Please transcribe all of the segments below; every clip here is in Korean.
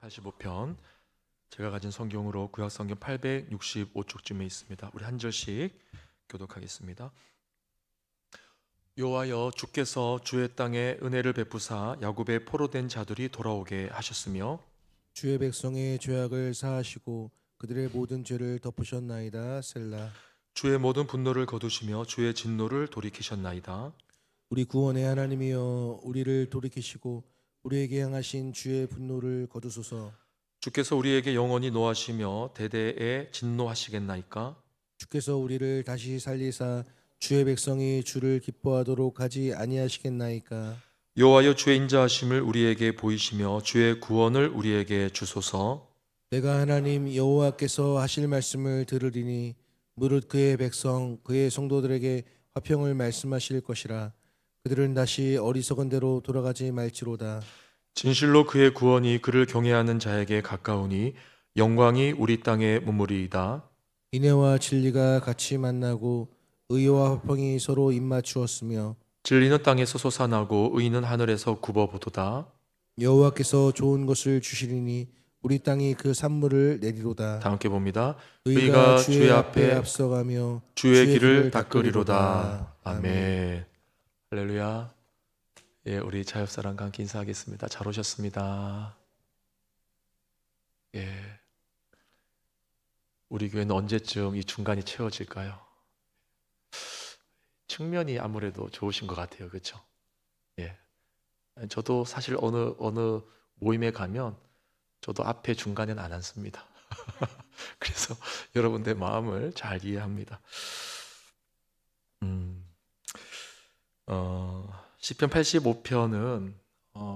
85편 제가 가진 성경으로 구약 성경 865쪽쯤에 있습니다. 우리 한 절씩 교독하겠습니다. 여호와여, 주께서 주의 땅에 은혜를 베푸사 야곱의 포로된 자들이 돌아오게 하셨으며 주의 백성의 죄악을 사하시고 그들의 모든 죄를 덮으셨나이다. 셀라. 주의 모든 분노를 거두시며 주의 진노를 돌이키셨나이다. 우리 구원의 하나님이여, 우리를 돌이키시고 우리에게 향하신 주의 분노를 거두소서. 주께서 우리에게 영원히 노하시며 대대에 진노하시겠나이까? 주께서 우리를 다시 살리사 주의 백성이 주를 기뻐하도록 하지 아니하시겠나이까? 여호와여, 주의 인자하심을 우리에게 보이시며 주의 구원을 우리에게 주소서. 내가 하나님 여호와께서 하실 말씀을 들으리니 무릇 그의 백성 그의 성도들에게 화평을 말씀하실 것이라. 그들은 다시 어리석은 대로 돌아가지 말지로다. 진실로 그의 구원이 그를 경외하는 자에게 가까우니 영광이 우리 땅에 머무리이다. 인애와 진리가 같이 만나고 의와 화평이 서로 입맞추었으며 진리는 땅에서 솟아나고 의는 하늘에서 굽어보도다. 여호와께서 좋은 것을 주시리니 우리 땅이 그 산물을 내리로다. 다 함께 봅니다. 의가 의가 주의 주의 앞에 앞에 앞서가며 주의 길을 닦으리로다. 닦으리로다. 아멘. 할렐루야. 예, 우리 자협사랑과 함께 인사하겠습니다. 잘 오셨습니다. 예, 우리 교회는 언제쯤 이 중간이 채워질까요? 측면이 아무래도 좋으신 것 같아요, 그렇죠? 예, 저도 사실 어느 모임에 가면 저도 앞에 중간에는 안 앉습니다. 그래서 여러분들 마음을 잘 이해합니다. 시편 85편은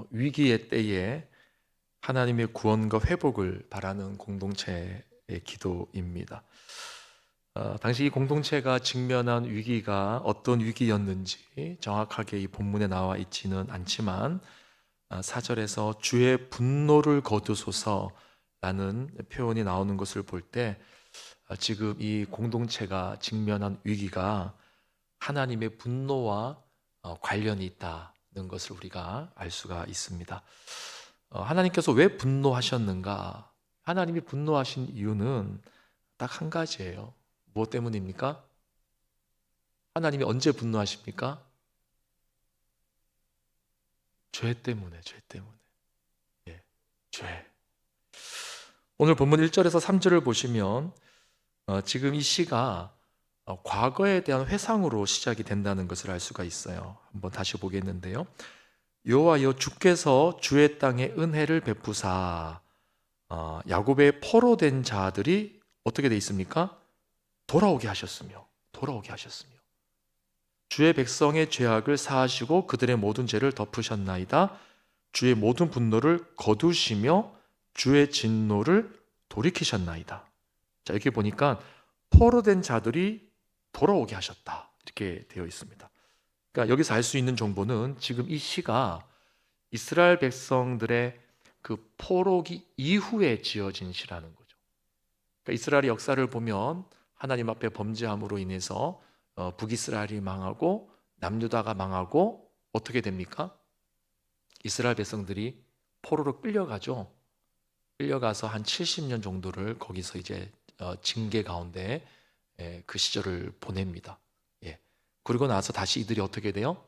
위기의 때에 하나님의 구원과 회복을 바라는 공동체의 기도입니다. 당시 이 공동체가 직면한 위기가 어떤 위기였는지 정확하게 이 본문에 나와 있지는 않지만 4절에서 주의 분노를 거두소서라는 표현이 나오는 것을 볼 때 지금 이 공동체가 직면한 위기가 하나님의 분노와 관련이 있다는 것을 우리가 알 수가 있습니다. 하나님께서 왜 분노하셨는가? 하나님이 분노하신 이유는 딱 한 가지예요. 무엇 때문입니까? 하나님이 언제 분노하십니까? 죄 때문에, 죄 때문에. 예, 죄. 오늘 본문 1절에서 3절을 보시면 지금 이 시가 과거에 대한 회상으로 시작이 된다는 것을 알 수가 있어요. 한번 다시 보겠는데요. 여호와여, 주께서 주의 땅에 은혜를 베푸사 야곱의 포로된 자들이 어떻게 돼 있습니까? 돌아오게 하셨으며 주의 백성의 죄악을 사하시고 그들의 모든 죄를 덮으셨나이다. 주의 모든 분노를 거두시며 주의 진노를 돌이키셨나이다. 자, 이렇게 보니까 포로된 자들이 돌아오게 하셨다, 이렇게 되어 있습니다. 그러니까 여기서 알 수 있는 정보는 지금 이 시가 이스라엘 백성들의 그 포로기 이후에 지어진 시라는 거죠. 그러니까 이스라엘의 역사를 보면 하나님 앞에 범죄함으로 인해서 북이스라엘이 망하고 남유다가 망하고 어떻게 됩니까? 이스라엘 백성들이 포로로 끌려가죠. 끌려가서 한 70년 정도를 거기서 이제 징계 가운데 그 시절을 보냅니다. 예. 그리고 나서 다시 이들이 어떻게 돼요?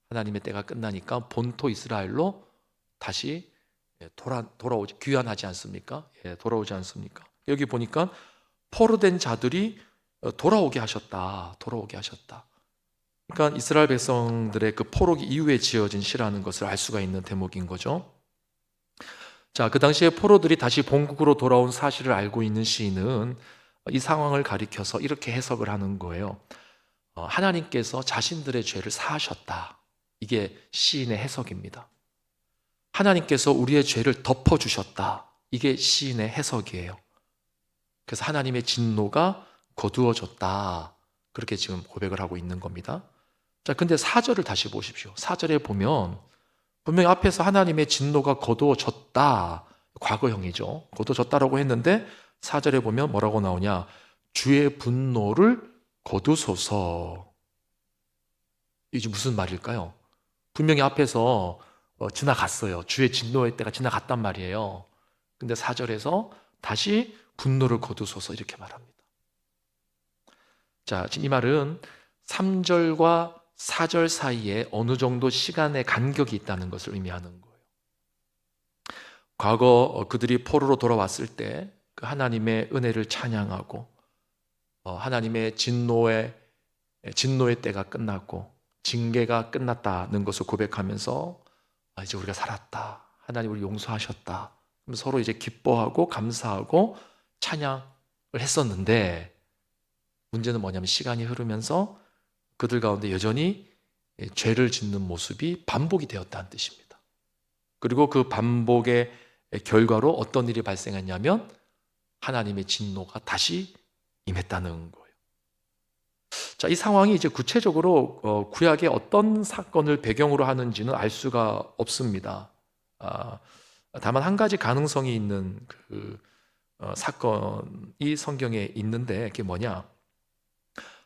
하나님의 때가 끝나니까 본토 이스라엘로 다시 돌아오지, 귀환하지 않습니까? 예, 돌아오지 않습니까? 여기 보니까 포로된 자들이 돌아오게 하셨다. 그러니까 이스라엘 백성들의 그 포로기 이후에 지어진 시라는 것을 알 수가 있는 대목인 거죠. 자, 그 당시에 포로들이 다시 본국으로 돌아온 사실을 알고 있는 시인은 이 상황을 가리켜서 이렇게 해석을 하는 거예요. 하나님께서 자신들의 죄를 사하셨다. 이게 시인의 해석입니다. 하나님께서 우리의 죄를 덮어주셨다. 이게 시인의 해석이에요. 그래서 하나님의 진노가 거두어졌다. 그렇게 지금 고백을 하고 있는 겁니다. 자, 근데 4절을 다시 보십시오. 4절에 보면 분명히 앞에서 하나님의 진노가 거두어졌다, 과거형이죠. 거두어졌다라고 했는데 4절에 보면 뭐라고 나오냐? 주의 분노를 거두소서. 이게 무슨 말일까요? 분명히 앞에서 지나갔어요. 주의 진노의 때가 지나갔단 말이에요. 근데 4절에서 다시 분노를 거두소서 이렇게 말합니다. 자, 지금 이 말은 3절과 4절 사이에 어느 정도 시간의 간격이 있다는 것을 의미하는 거예요. 과거 그들이 포로로 돌아왔을 때 그 하나님의 은혜를 찬양하고 하나님의 진노의 때가 끝났고 징계가 끝났다는 것을 고백하면서 이제 우리가 살았다. 하나님 우리 용서하셨다. 서로 이제 기뻐하고 감사하고 찬양을 했었는데 문제는 뭐냐면 시간이 흐르면서 그들 가운데 여전히 죄를 짓는 모습이 반복이 되었다는 뜻입니다. 그리고 그 반복의 결과로 어떤 일이 발생했냐면 하나님의 진노가 다시 임했다는 거예요. 자, 이 상황이 이제 구체적으로 구약의 어떤 사건을 배경으로 하는지는 알 수가 없습니다. 다만 한 가지 가능성이 있는 그 사건이 성경에 있는데 그게 뭐냐?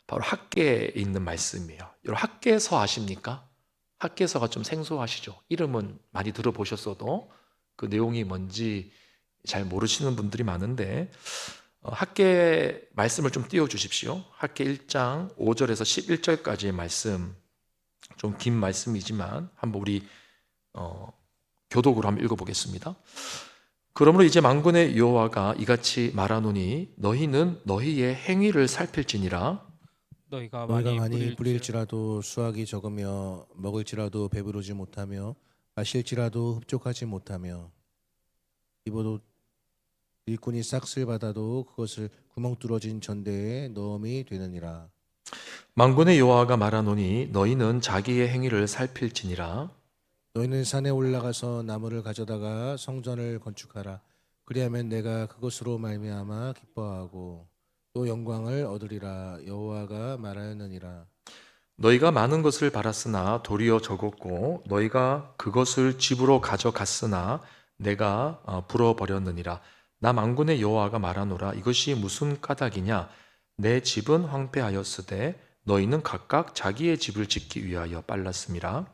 바로 학개에 있는 말씀이에요. 여러분 학개서 아십니까? 학개서가 좀 생소하시죠? 이름은 많이 들어보셨어도 그 내용이 뭔지 잘 모르시는 분들이 많은데 학개 말씀을 좀 띄워주십시오. 학개 1장 5절에서 11절까지의 말씀, 좀 긴 말씀이지만 한번 우리 교독으로 한번 읽어보겠습니다. 그러므로 이제 만군의 여호와가 이같이 말하노니 너희는 너희의 행위를 살필지니라. 너희가 너희가 많이 뿌릴지라도 뿌릴지라도 수확이 적으며 먹을지라도 배부르지 못하며 마실지라도 흡족하지 못하며 입어도 일꾼이 싹쓸 받아도 그것을 구멍 뚫어진 전대에 넣음이 되느니라. 만군의 여호와가 말하노니 너희는 자기의 행위를 살필지니라. 너희는 산에 올라가서 나무를 가져다가 성전을 건축하라. 그리하면 내가 그것으로 말미암아 기뻐하고 또 영광을 얻으리라. 여호와가 말하였느니라. 너희가 많은 것을 바랐으나 도리어 적었고 너희가 그것을 집으로 가져갔으나 내가 불어버렸느니라. 나 만군의 여호와가 말하노라. 이것이 무슨 까닭이냐? 내 집은 황폐하였으되 너희는 각각 자기의 집을 짓기 위하여 빨랐음이라.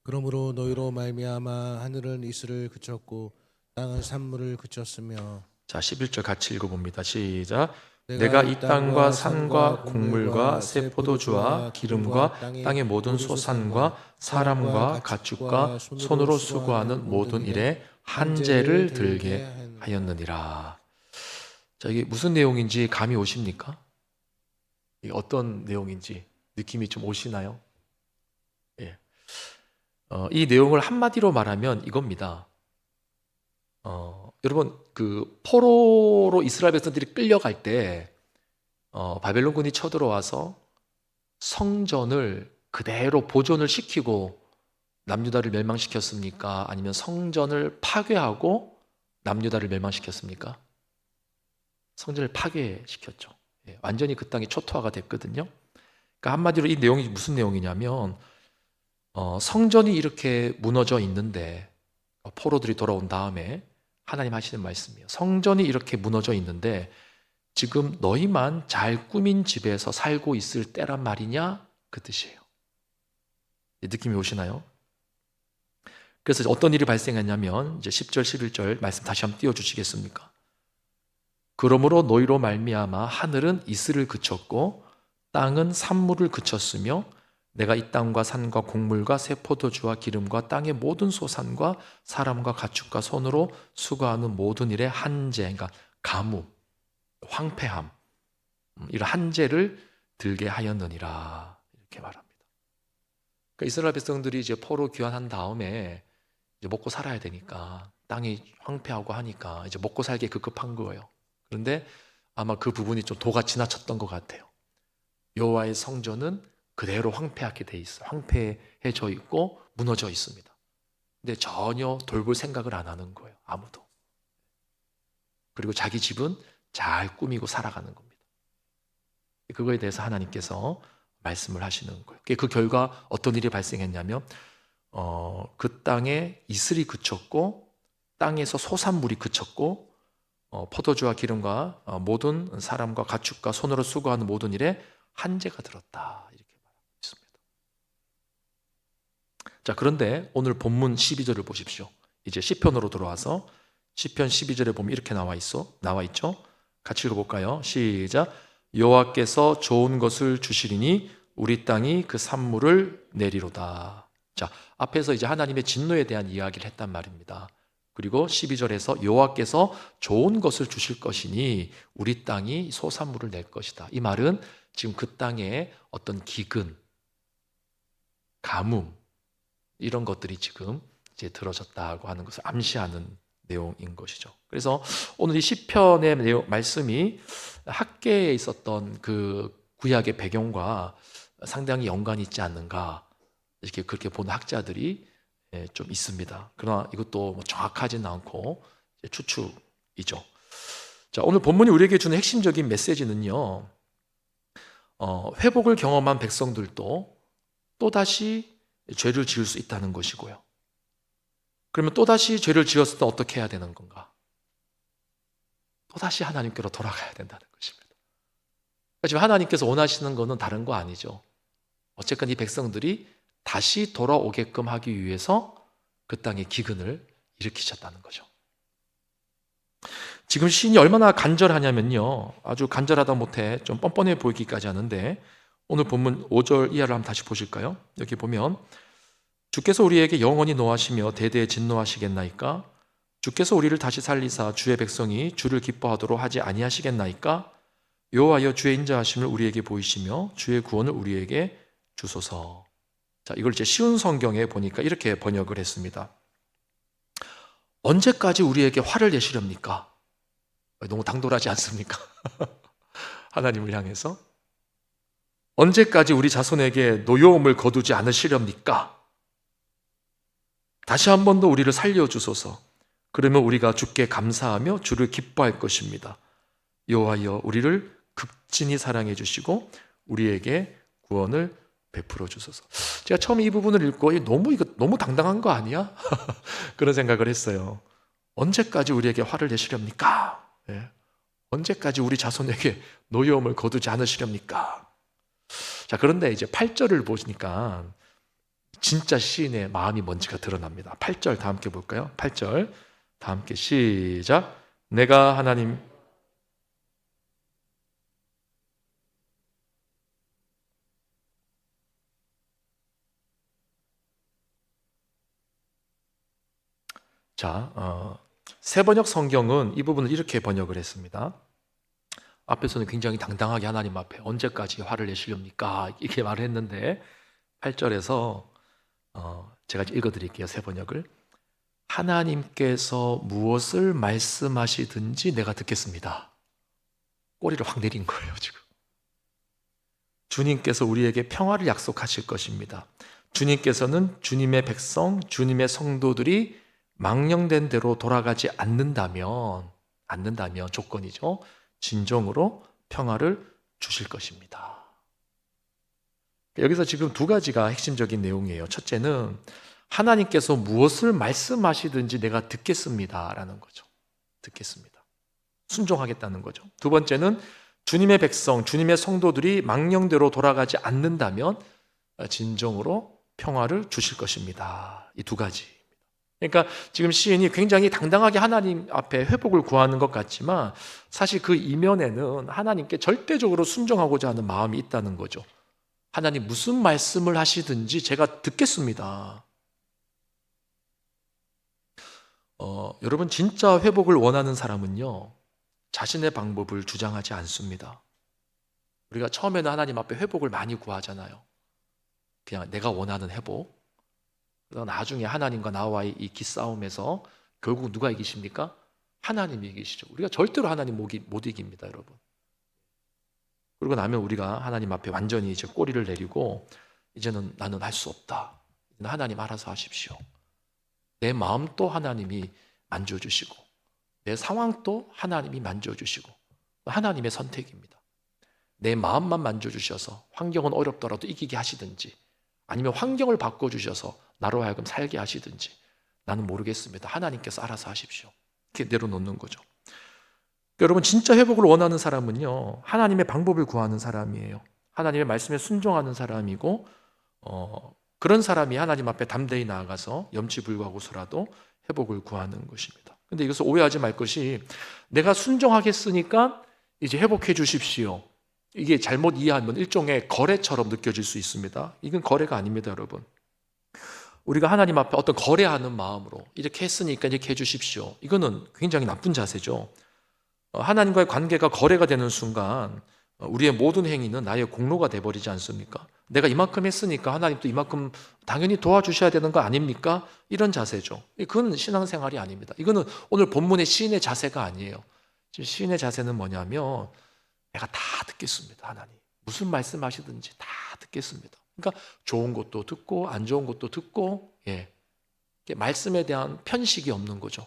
그러므로 너희로 말미암아 하늘은 이슬을 그쳤고 땅은 산물을 그쳤으며. 자, 11절 같이 읽어봅니다. 시작. 내가 이 땅과 산과 곡물과 새 포도주와 기름과 땅의 모든 소산과 사람과 가축과 손으로 수고하는 모든 일에 한재를 들게 하였느니라. 자, 이게 무슨 내용인지 감이 오십니까? 이게 어떤 내용인지 느낌이 좀 오시나요? 예. 이 내용을 한마디로 말하면 이겁니다. 여러분 그 포로로 이스라엘 백성들이 끌려갈 때 바벨론군이 쳐들어와서 성전을 그대로 보존을 시키고 남유다를 멸망시켰습니까? 아니면 성전을 파괴하고 남유다를 멸망시켰습니까? 성전을 파괴시켰죠. 예, 완전히 그 땅이 초토화가 됐거든요. 그러니까 한마디로 이 내용이 무슨 내용이냐면 성전이 이렇게 무너져 있는데 포로들이 돌아온 다음에 하나님 하시는 말씀이에요. 성전이 이렇게 무너져 있는데 지금 너희만 잘 꾸민 집에서 살고 있을 때란 말이냐? 그 뜻이에요. 느낌이 오시나요? 그래서 어떤 일이 발생했냐면 이제 10절 11절 말씀 다시 한번 띄워주시겠습니까? 그러므로 너희로 말미암아 하늘은 이슬을 그쳤고 땅은 산물을 그쳤으며 내가 이 땅과 산과 곡물과 새 포도주와 기름과 땅의 모든 소산과 사람과 가축과 손으로 수고하는 모든 일에 한재, 그러니까 가뭄, 황폐함, 이런 한재를 들게 하였느니라 이렇게 말합니다. 그러니까 이스라엘 백성들이 이제 포로 귀환한 다음에 이제 먹고 살아야 되니까 땅이 황폐하고 하니까 이제 먹고 살기에 급급한 거예요. 그런데 아마 그 부분이 좀 도가 지나쳤던 것 같아요. 여호와의 성전은 그대로 황폐하게 돼 있어. 황폐해져 있고 무너져 있습니다. 근데 전혀 돌볼 생각을 안 하는 거예요. 아무도. 그리고 자기 집은 잘 꾸미고 살아가는 겁니다. 그거에 대해서 하나님께서 말씀을 하시는 거예요. 그 결과 어떤 일이 발생했냐면 그 땅에 이슬이 그쳤고 땅에서 소산물이 그쳤고 포도주와 기름과 모든 사람과 가축과 손으로 수고하는 모든 일에 한재가 들었다. 이렇게 말하고 있습니다. 자, 그런데 오늘 본문 12절을 보십시오. 이제 시편으로 들어와서 시편 12절에 보면 이렇게 나와 있죠. 같이 읽어볼까요? 시작. 여호와께서 좋은 것을 주시리니 우리 땅이 그 산물을 내리로다. 자, 앞에서 이제 하나님의 진노에 대한 이야기를 했단 말입니다. 그리고 12절에서 여호와께서 좋은 것을 주실 것이니 우리 땅이 소산물을 낼 것이다. 이 말은 지금 그 땅에 어떤 기근, 가뭄 이런 것들이 지금 이제 들어졌다고 하는 것을 암시하는 내용인 것이죠. 그래서 오늘 이 시편의 말씀이 학계에 있었던 그 구약의 배경과 상당히 연관이 있지 않는가 이렇게 그렇게 보는 학자들이 좀 있습니다. 그러나 이것도 뭐 정확하지는 않고 추측이죠. 자, 오늘 본문이 우리에게 주는 핵심적인 메시지는요. 회복을 경험한 백성들도 또다시 죄를 지을 수 있다는 것이고요. 그러면 또다시 죄를 지었을 때 어떻게 해야 되는 건가? 또다시 하나님께로 돌아가야 된다는 것입니다. 지금 하나님께서 원하시는 것은 다른 거 아니죠. 어쨌건 이 백성들이 다시 돌아오게끔 하기 위해서 그 땅에 기근을 일으키셨다는 거죠. 지금 시인이 얼마나 간절하냐면요. 아주 간절하다 못해 좀 뻔뻔해 보이기까지 하는데 오늘 본문 5절 이하를 한번 다시 보실까요? 여기 보면 주께서 우리에게 영원히 노하시며 대대에 진노하시겠나이까? 주께서 우리를 다시 살리사 주의 백성이 주를 기뻐하도록 하지 아니하시겠나이까? 여호와여 주의 인자하심을 우리에게 보이시며 주의 구원을 우리에게 주소서. 자, 이걸 이제 쉬운 성경에 보니까 이렇게 번역을 했습니다. 언제까지 우리에게 화를 내시렵니까? 너무 당돌하지 않습니까? 하나님을 향해서 언제까지 우리 자손에게 노여움을 거두지 않으시렵니까? 다시 한 번 더 우리를 살려주소서. 그러면 우리가 주께 감사하며 주를 기뻐할 것입니다. 여호와여 우리를 극진히 사랑해 주시고 우리에게 구원을 베풀어 주소서. 제가 처음 이 부분을 읽고 이거 너무 당당한 거 아니야? 그런 생각을 했어요. 언제까지 우리에게 화를 내시렵니까? 네. 언제까지 우리 자손에게 노여움을 거두지 않으시렵니까? 자, 그런데 이제 8절을 보시니까 진짜 시인의 마음이 뭔지가 드러납니다. 8절 다 함께 볼까요? 8절 다 함께 시작. 내가 하나님 자, 새번역 성경은 이 부분을 이렇게 번역을 했습니다. 앞에서는 굉장히 당당하게 하나님 앞에 언제까지 화를 내시렵니까? 이렇게 말을 했는데 8절에서 제가 읽어드릴게요. 새번역을. 하나님께서 무엇을 말씀하시든지 내가 듣겠습니다. 꼬리를 확 내린 거예요, 지금. 주님께서 우리에게 평화를 약속하실 것입니다. 주님께서는 주님의 백성, 주님의 성도들이 망령된 대로 돌아가지 않는다면 조건이죠. 진정으로 평화를 주실 것입니다. 여기서 지금 두 가지가 핵심적인 내용이에요. 첫째는 하나님께서 무엇을 말씀하시든지 내가 듣겠습니다라는 거죠. 듣겠습니다. 순종하겠다는 거죠. 두 번째는 주님의 백성, 주님의 성도들이 망령대로 돌아가지 않는다면 진정으로 평화를 주실 것입니다. 이 두 가지. 그러니까 지금 시인이 굉장히 당당하게 하나님 앞에 회복을 구하는 것 같지만 사실 그 이면에는 하나님께 절대적으로 순종하고자 하는 마음이 있다는 거죠. 하나님 무슨 말씀을 하시든지 제가 듣겠습니다. 여러분 진짜 회복을 원하는 사람은요 자신의 방법을 주장하지 않습니다. 우리가 처음에는 하나님 앞에 회복을 많이 구하잖아요. 그냥 내가 원하는 회복. 그러나 나중에 하나님과 나와의 이 기싸움에서 결국 누가 이기십니까? 하나님이 이기시죠. 우리가 절대로 하나님 못 이깁니다, 여러분. 그러고 나면 우리가 하나님 앞에 완전히 이제 꼬리를 내리고 이제는 나는 할 수 없다. 하나님 알아서 하십시오. 내 마음도 하나님이 만져주시고 내 상황도 하나님이 만져주시고 하나님의 선택입니다. 내 마음만 만져주셔서 환경은 어렵더라도 이기게 하시든지 아니면 환경을 바꿔주셔서 나로 하여금 살게 하시든지 나는 모르겠습니다. 하나님께서 알아서 하십시오. 이렇게 내려놓는 거죠. 여러분 진짜 회복을 원하는 사람은요 하나님의 방법을 구하는 사람이에요. 하나님의 말씀에 순종하는 사람이고 그런 사람이 하나님 앞에 담대히 나아가서 염치불구하고서라도 회복을 구하는 것입니다. 근데 이것을 오해하지 말 것이 내가 순종하겠으니까 이제 회복해 주십시오. 이게 잘못 이해하면 일종의 거래처럼 느껴질 수 있습니다. 이건 거래가 아닙니다, 여러분. 우리가 하나님 앞에 어떤 거래하는 마음으로 이렇게 했으니까 이렇게 해 주십시오. 이거는 굉장히 나쁜 자세죠. 하나님과의 관계가 거래가 되는 순간 우리의 모든 행위는 나의 공로가 돼버리지 않습니까? 내가 이만큼 했으니까 하나님도 이만큼 당연히 도와주셔야 되는 거 아닙니까? 이런 자세죠. 그건 신앙생활이 아닙니다. 이거는 오늘 본문의 시인의 자세가 아니에요. 지금 시인의 자세는 뭐냐면 내가 다 듣겠습니다. 하나님 무슨 말씀하시든지 다 듣겠습니다. 그러니까 좋은 것도 듣고 안 좋은 것도 듣고, 말씀에 대한 편식이 없는 거죠.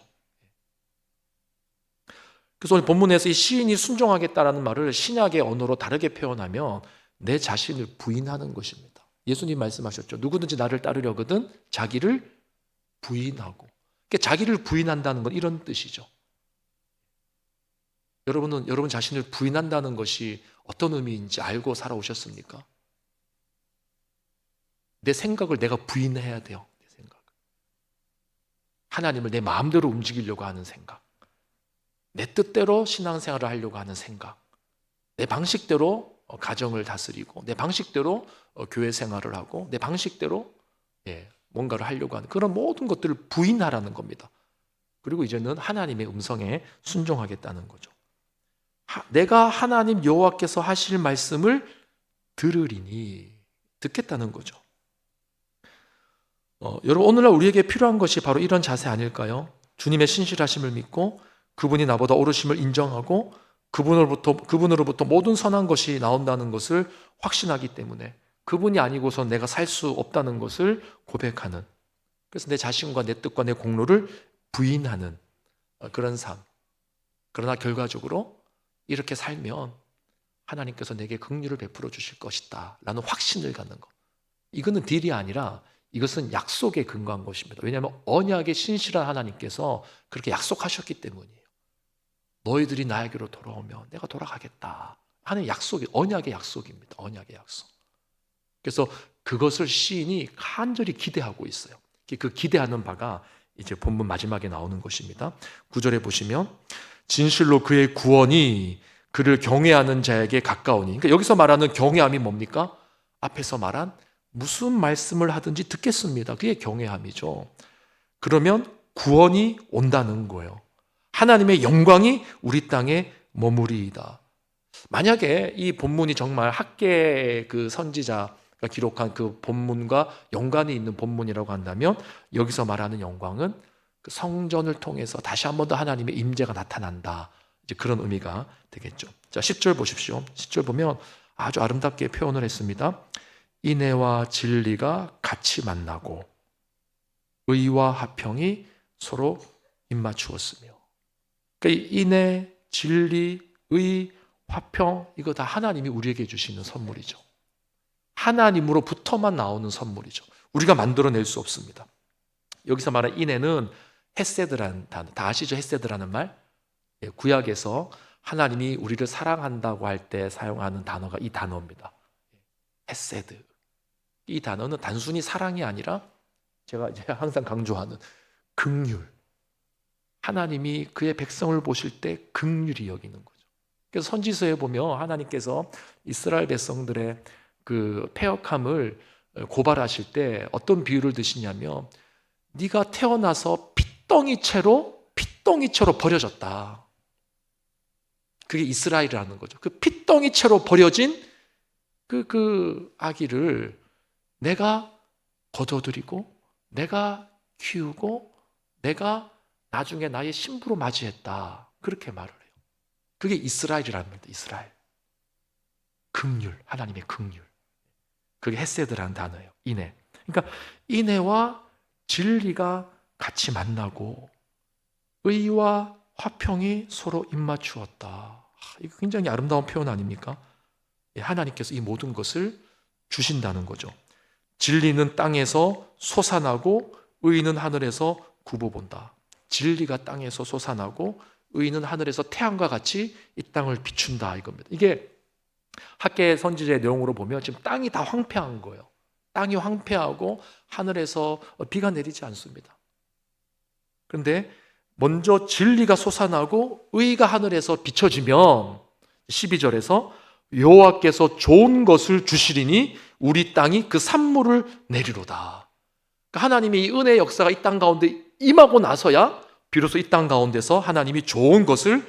그래서 오늘 본문에서 이 시인이 순종하겠다라는 말을 신약의 언어로 다르게 표현하면 내 자신을 부인하는 것입니다. 예수님 말씀하셨죠. 누구든지 나를 따르려거든 자기를 부인하고. 그러니까 자기를 부인한다는 건 이런 뜻이죠. 여러분은 여러분 자신을 부인한다는 것이 어떤 의미인지 알고 살아오셨습니까? 내 생각을 내가 부인해야 돼요. 내 생각. 하나님을 내 마음대로 움직이려고 하는 생각. 내 뜻대로 신앙생활을 하려고 하는 생각, 내 방식대로 가정을 다스리고 내 방식대로 교회 생활을 하고 내 방식대로 뭔가를 하려고 하는 그런 모든 것들을 부인하라는 겁니다. 그리고 이제는 하나님의 음성에 순종하겠다는 거죠. 내가 하나님 여호와께서 하실 말씀을 들으리니, 듣겠다는 거죠. 여러분, 오늘날 우리에게 필요한 것이 바로 이런 자세 아닐까요? 주님의 신실하심을 믿고 그분이 나보다 옳으심을 인정하고 그분으로부터 모든 선한 것이 나온다는 것을 확신하기 때문에 그분이 아니고서 내가 살 수 없다는 것을 고백하는, 그래서 내 자신과 내 뜻과 내 공로를 부인하는 그런 삶. 그러나 결과적으로 이렇게 살면 하나님께서 내게 긍휼을 베풀어 주실 것이다 라는 확신을 갖는 것. 이거는 딜이 아니라 이것은 약속에 근거한 것입니다. 왜냐하면 언약의 신실한 하나님께서 그렇게 약속하셨기 때문이에요. 너희들이 나에게로 돌아오면 내가 돌아가겠다 하는 약속이 언약의 약속입니다. 언약의 약속. 그래서 그것을 시인이 간절히 기대하고 있어요. 그 기대하는 바가 이제 본문 마지막에 나오는 것입니다. 9절에 보시면 진실로 그의 구원이 그를 경외하는 자에게 가까우니, 그러니까 여기서 말하는 경외함이 뭡니까? 앞에서 말한 무슨 말씀을 하든지 듣겠습니다. 그게 경외함이죠. 그러면 구원이 온다는 거예요. 하나님의 영광이 우리 땅에 머무리이다. 만약에 이 본문이 정말 학계 그 선지자가 기록한 그 본문과 연관이 있는 본문이라고 한다면 여기서 말하는 영광은 그 성전을 통해서 다시 한 번 더 하나님의 임재가 나타난다. 이제 그런 의미가 되겠죠. 자, 10절 보십시오. 10절 보면 아주 아름답게 표현을 했습니다. 인애와 진리가 같이 만나고 의와 화평이 서로 입맞추었으며. 그러니까 인애, 진리, 의, 화평, 이거 다 하나님이 우리에게 주시는 선물이죠. 하나님으로부터만 나오는 선물이죠. 우리가 만들어낼 수 없습니다. 여기서 말하는 인애는 헤세드라는 단어, 다 아시죠? 헤세드라는 말? 구약에서 하나님이 우리를 사랑한다고 할 때 사용하는 단어가 이 단어입니다. 헤세드. 이 단어는 단순히 사랑이 아니라 제가 이제 항상 강조하는 긍휼. 하나님이 그의 백성을 보실 때 긍휼히 여기는 거죠. 그래서 선지서에 보면 하나님께서 이스라엘 백성들의 그 패역함을 고발하실 때 어떤 비유를 드시냐면 네가 태어나서 핏덩이채로 버려졌다. 그게 이스라엘이라는 거죠. 그 핏덩이채로 버려진 그 아기를 내가 거둬들이고 내가 키우고 내가 나중에 나의 신부로 맞이했다. 그렇게 말을 해요. 그게 이스라엘이라는 겁니다. 이스라엘. 긍휼, 하나님의 긍휼. 그게 헤세드라는 단어예요. 인애. 그러니까 인애와 진리가 같이 만나고 의와 화평이 서로 입맞추었다. 이거 굉장히 아름다운 표현 아닙니까? 하나님께서 이 모든 것을 주신다는 거죠. 진리는 땅에서 솟아나고 의는 하늘에서 굽어본다. 진리가 땅에서 솟아나고 의는 하늘에서 태양과 같이 이 땅을 비춘다 이겁니다. 이게 학계 선지자의 내용으로 보면 지금 땅이 다 황폐한 거예요. 땅이 황폐하고 하늘에서 비가 내리지 않습니다. 그런데 먼저 진리가 솟아나고 의가 하늘에서 비춰지면 12절에서 여호와께서 좋은 것을 주시리니 우리 땅이 그 산물을 내리로다. 그러니까 하나님이 이 은혜의 역사가 이 땅 가운데 임하고 나서야 비로소 이 땅 가운데서 하나님이 좋은 것을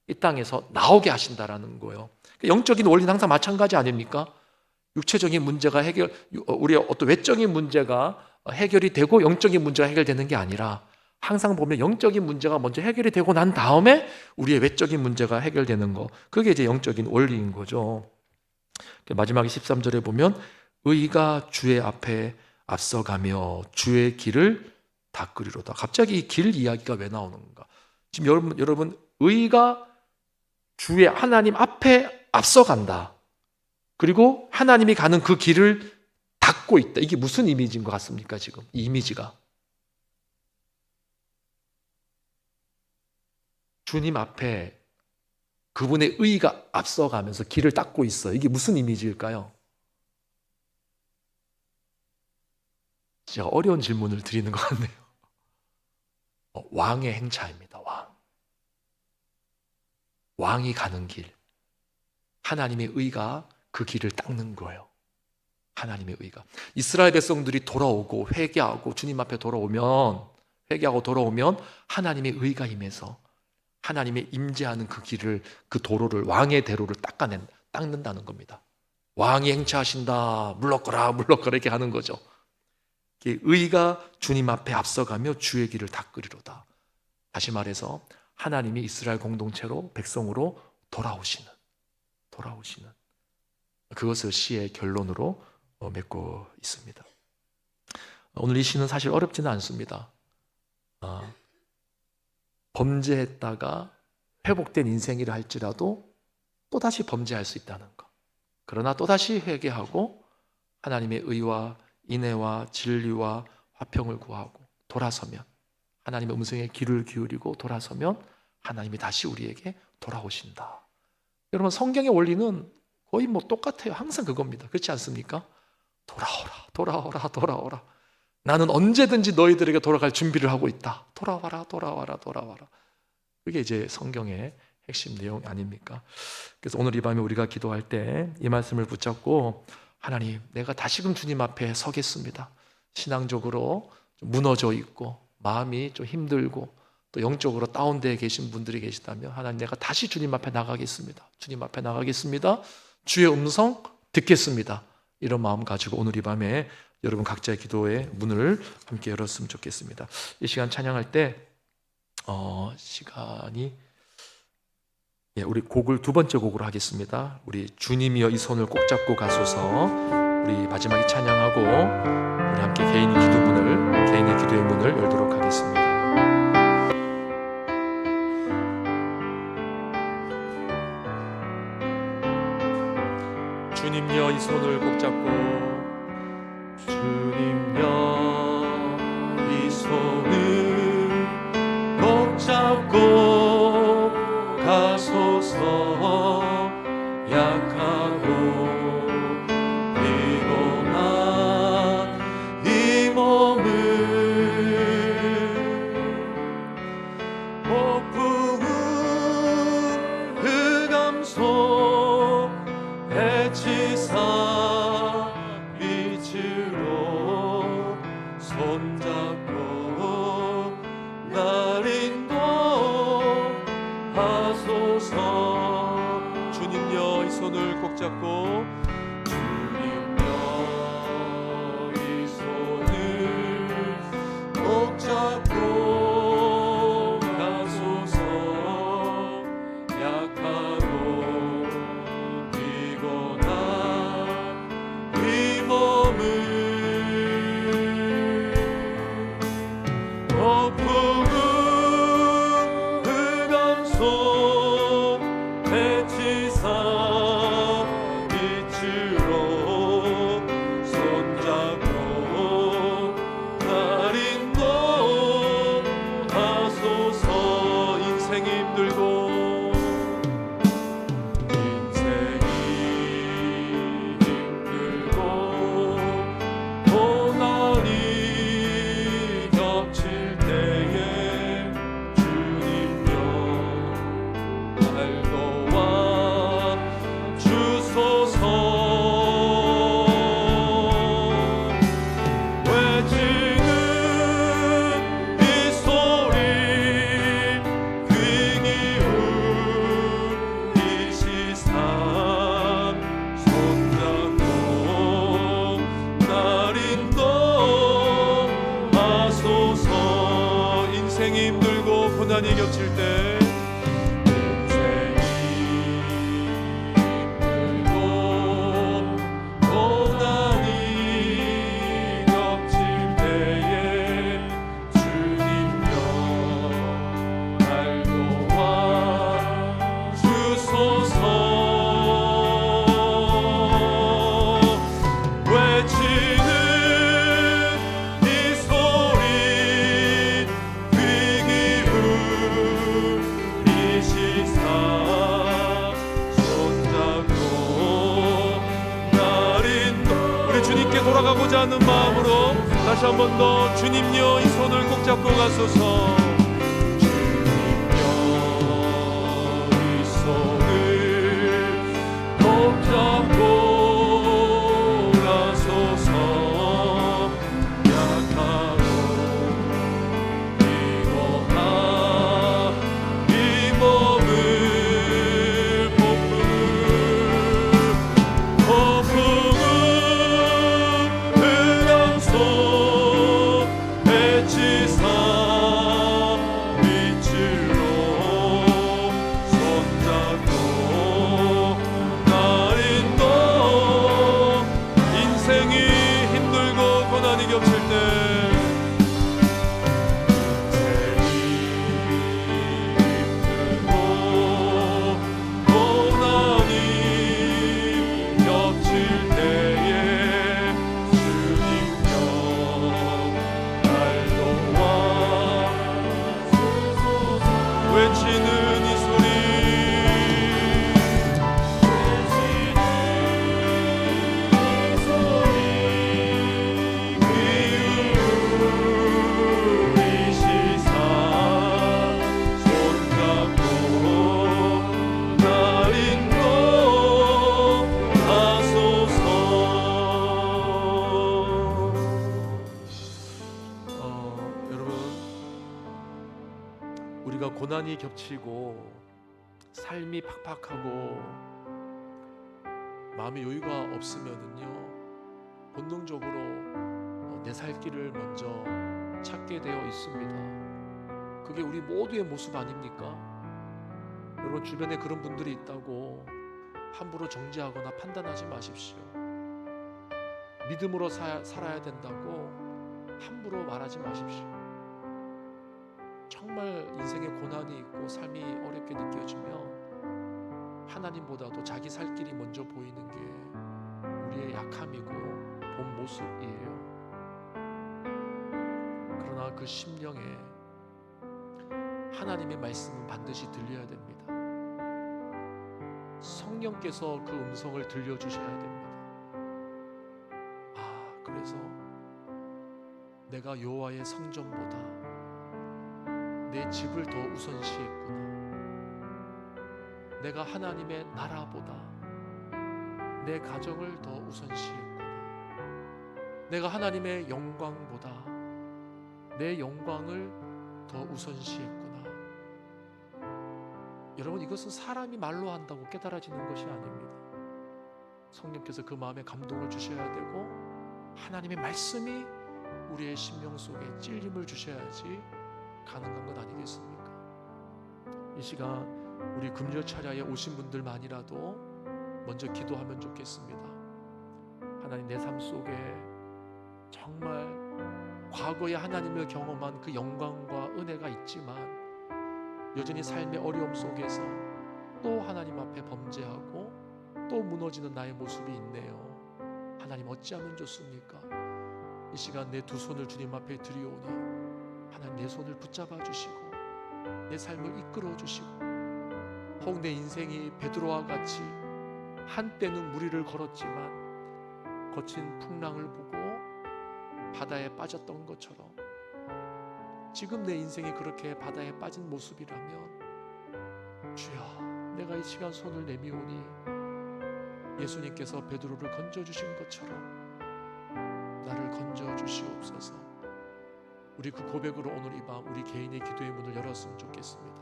이 땅에서 나오게 하신다라는 거예요. 영적인 원리는 항상 마찬가지 아닙니까? 육체적인 문제가 우리의 어떤 외적인 문제가 해결이 되고 영적인 문제가 해결되는 게 아니라 항상 보면 영적인 문제가 먼저 해결이 되고 난 다음에 우리의 외적인 문제가 해결되는 거, 그게 이제 영적인 원리인 거죠. 마지막에 13절에 보면 의가 주의 앞에 앞서가며 주의 길을 닦으리로다. 갑자기 이 길 이야기가 왜 나오는가? 지금 여러분 의가 주의 하나님 앞에 앞서간다. 그리고 하나님이 가는 그 길을 닦고 있다. 이게 무슨 이미지인 것 같습니까? 지금 이 이미지가 주님 앞에 그분의 의가 앞서가면서 길을 닦고 있어요. 이게 무슨 이미지일까요? 진짜 어려운 질문을 드리는 것 같네요. 왕의 행차입니다. 왕이 가는 길, 하나님의 의가 그 길을 닦는 거예요. 하나님의 의가. 이스라엘 백성들이 돌아오고 회개하고 주님 앞에 회개하고 돌아오면 하나님의 의가 임해서 하나님의 임재하는 그 길을, 그 도로를, 왕의 대로를 닦는다는 겁니다. 왕이 행차하신다, 물러거라 이렇게 하는 거죠. 의가 주님 앞에 앞서가며 주의 길을 닦으리로다. 다시 말해서 하나님이 이스라엘 공동체로 백성으로 돌아오시는 그것을 시의 결론으로 맺고 있습니다. 오늘 이 시는 사실 어렵지는 않습니다. 범죄했다가 회복된 인생이라 할지라도 또다시 범죄할 수 있다는 것, 그러나 또다시 회개하고 하나님의 의와 인애와 진리와 화평을 구하고 돌아서면, 하나님의 음성에 귀를 기울이고 돌아서면 하나님이 다시 우리에게 돌아오신다. 여러분, 성경의 원리는 거의 똑같아요. 항상 그겁니다. 그렇지 않습니까? 돌아오라. 나는 언제든지 너희들에게 돌아갈 준비를 하고 있다. 돌아와라. 그게 이제 성경의 핵심 내용 아닙니까? 그래서 오늘 이 밤에 우리가 기도할 때 이 말씀을 붙잡고, 하나님, 내가 다시금 주님 앞에 서겠습니다. 신앙적으로 좀 무너져 있고 마음이 좀 힘들고 또 영적으로 다운되어 계신 분들이 계시다면, 하나님, 내가 다시 주님 앞에 나가겠습니다. 주의 음성 듣겠습니다. 이런 마음 가지고 오늘 이 밤에 여러분 각자의 기도의 문을 함께 열었으면 좋겠습니다. 이 시간 찬양할 때 우리 곡을 두 번째 곡으로 하겠습니다. 우리 주님이여 이 손을 꼭 잡고 가소서, 우리 마지막에 찬양하고 우리 함께 개인의 기도의 문을 열도록 하겠습니다. 주님여 이 손을 꼭 잡고, 주님여 이 손을 꼭 잡고 가소서, 약하고 피곤한 이 몸을 폭풍은 흑암속 해치사 빛으로 손잡고 날 인도하소서. 주님여 이 손을 꼭 잡고, 주님여 이 손을 꼭 잡고 가소서, 약하고 피곤한 이 몸을 폭풍은 흑암속 해치사 빛으로 인생이 힘들고 고난이 겹칠 때 돌아가고자 하는 마음으로 다시 한 번 더 주님여 이 손을 꼭 잡고 가소서. 주님여 이 손을 꼭 잡고 가소서. 약하고 피곤한 이 몸을 우리가 고난이 겹치고 삶이 팍팍하고 마음의 여유가 없으면은요, 본능적으로 내 살 길을 먼저 찾게 되어 있습니다. 그게 우리 모두의 모습 아닙니까? 여러분, 주변에 그런 분들이 있다고 함부로 정죄하거나 판단하지 마십시오. 믿음으로 살아야 된다고 함부로 말하지 마십시오. 정말 인생에 고난이 있고 삶이 어렵게 느껴지면 하나님보다도 자기 살 길이 먼저 보이는 게 우리의 약함이고 본 모습이에요. 그러나 그 심령에 하나님의 말씀은 반드시 들려야 됩니다. 성령께서 그 음성을 들려주셔야 됩니다. 그래서 내가 여호와의 성전보다 내 집을 더 우선시했구나. 내가 하나님의 나라보다 내 가정을 더 우선시했구나. 내가 하나님의 영광보다 내 영광을 더 우선시했구나. 여러분, 이것은 사람이 말로 한다고 깨달아지는 것이 아닙니다. 성령께서 그 마음에 감동을 주셔야 되고 하나님의 말씀이 우리의 심령 속에 찔림을 주셔야지 가능한 것 아니겠습니까? 이 시간 우리 금요 차례에 오신 분들만이라도 먼저 기도하면 좋겠습니다. 하나님, 내 삶 속에 정말 과거에 하나님을 경험한 그 영광과 은혜가 있지만 여전히 삶의 어려움 속에서 또 하나님 앞에 범죄하고 또 무너지는 나의 모습이 있네요. 하나님, 어찌하면 좋습니까? 이 시간 내 두 손을 주님 앞에 드리오니 하나님, 내 손을 붙잡아 주시고 내 삶을 이끌어 주시고, 혹 내 인생이 베드로와 같이 한때는 무리를 걸었지만 거친 풍랑을 보고 바다에 빠졌던 것처럼 지금 내 인생이 그렇게 바다에 빠진 모습이라면 주여, 내가 이 시간 손을 내미오니 예수님께서 베드로를 건져주신 것처럼 나를 건져주시옵소서. 우리 그 고백으로 오늘 이 밤 우리 개인의 기도의 문을 열었으면 좋겠습니다.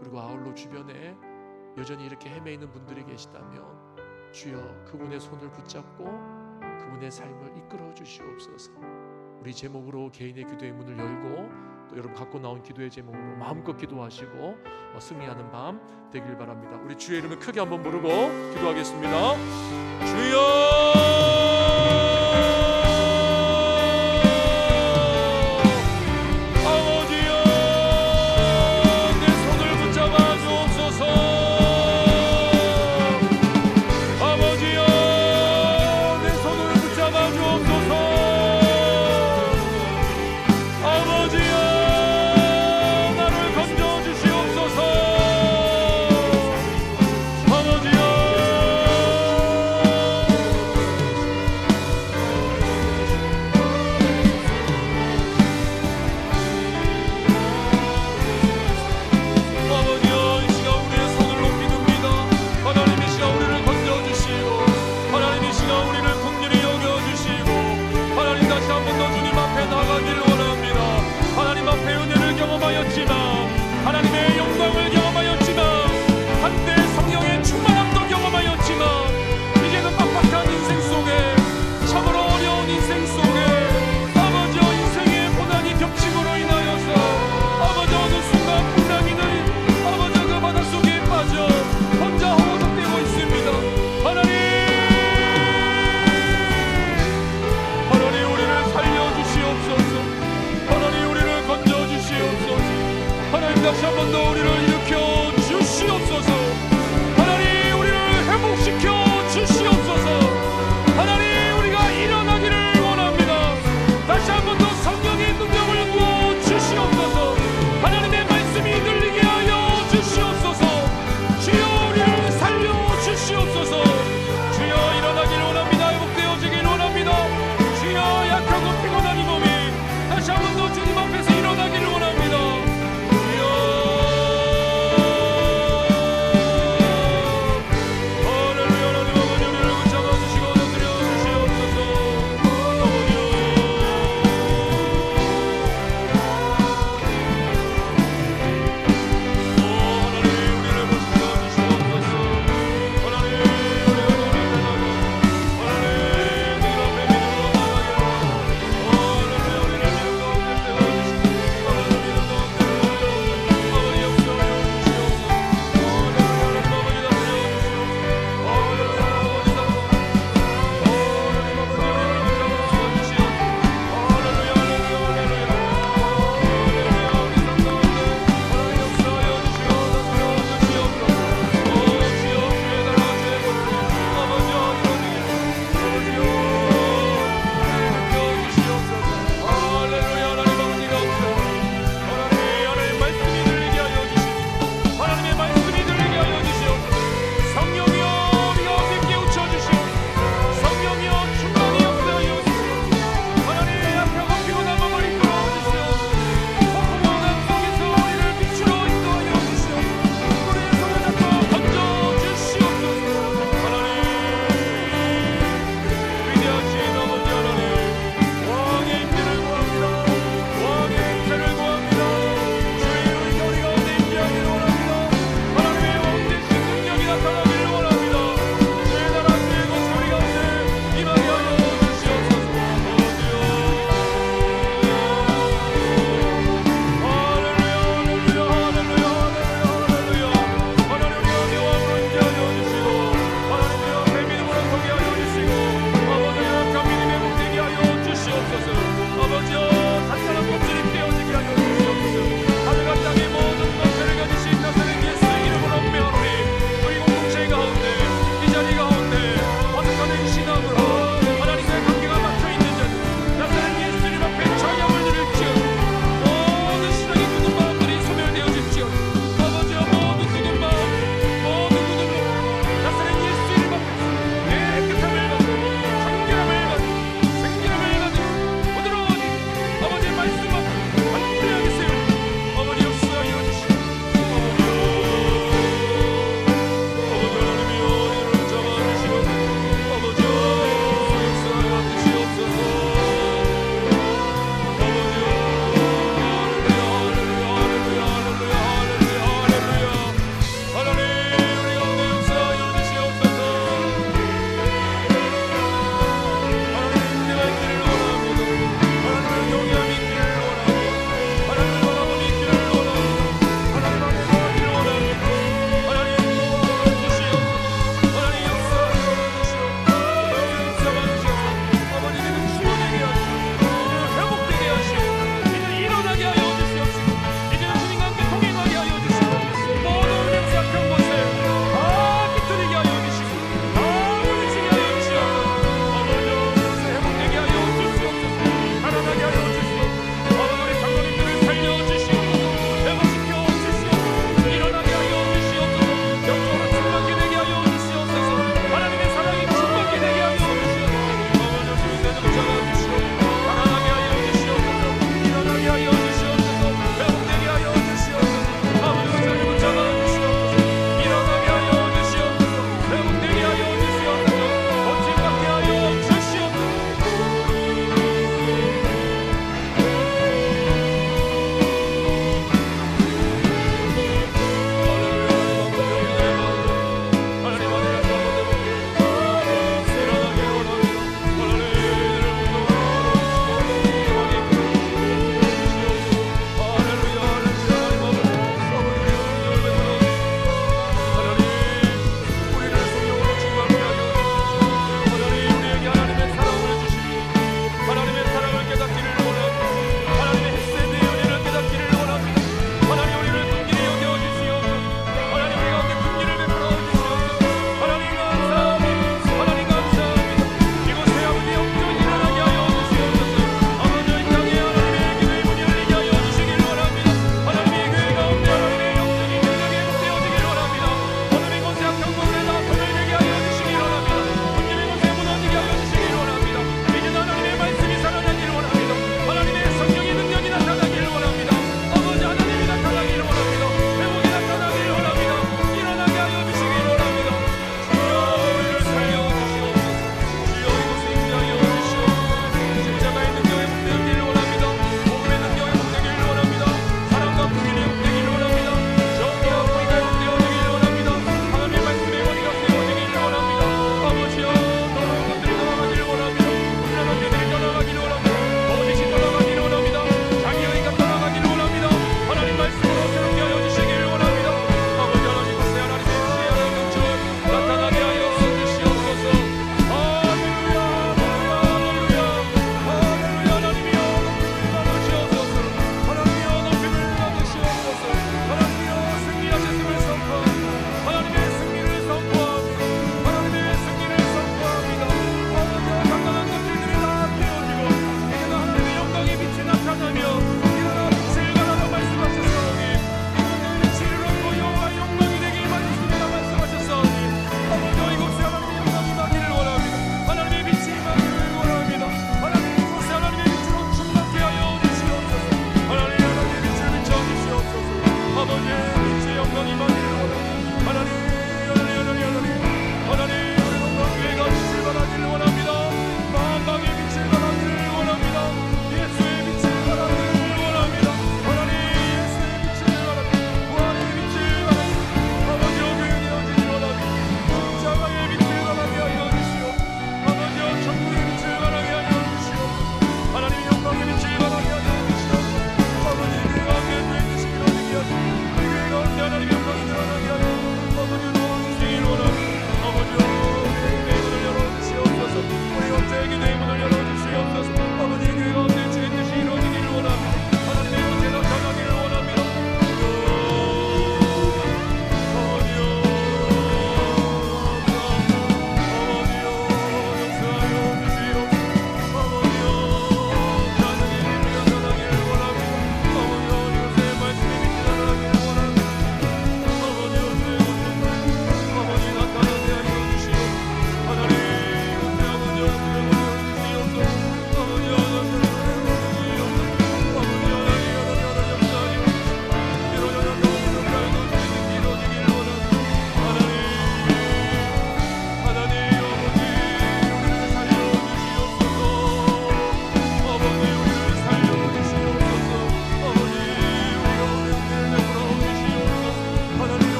그리고 아울러 주변에 여전히 이렇게 헤매이는 분들이 계시다면 주여, 그분의 손을 붙잡고 그분의 삶을 이끌어 주시옵소서. 우리 제목으로 개인의 기도의 문을 열고 또 여러분 갖고 나온 기도의 제목으로 마음껏 기도하시고 승리하는 밤 되길 바랍니다. 우리 주의 이름을 크게 한번 부르고 기도하겠습니다. 주여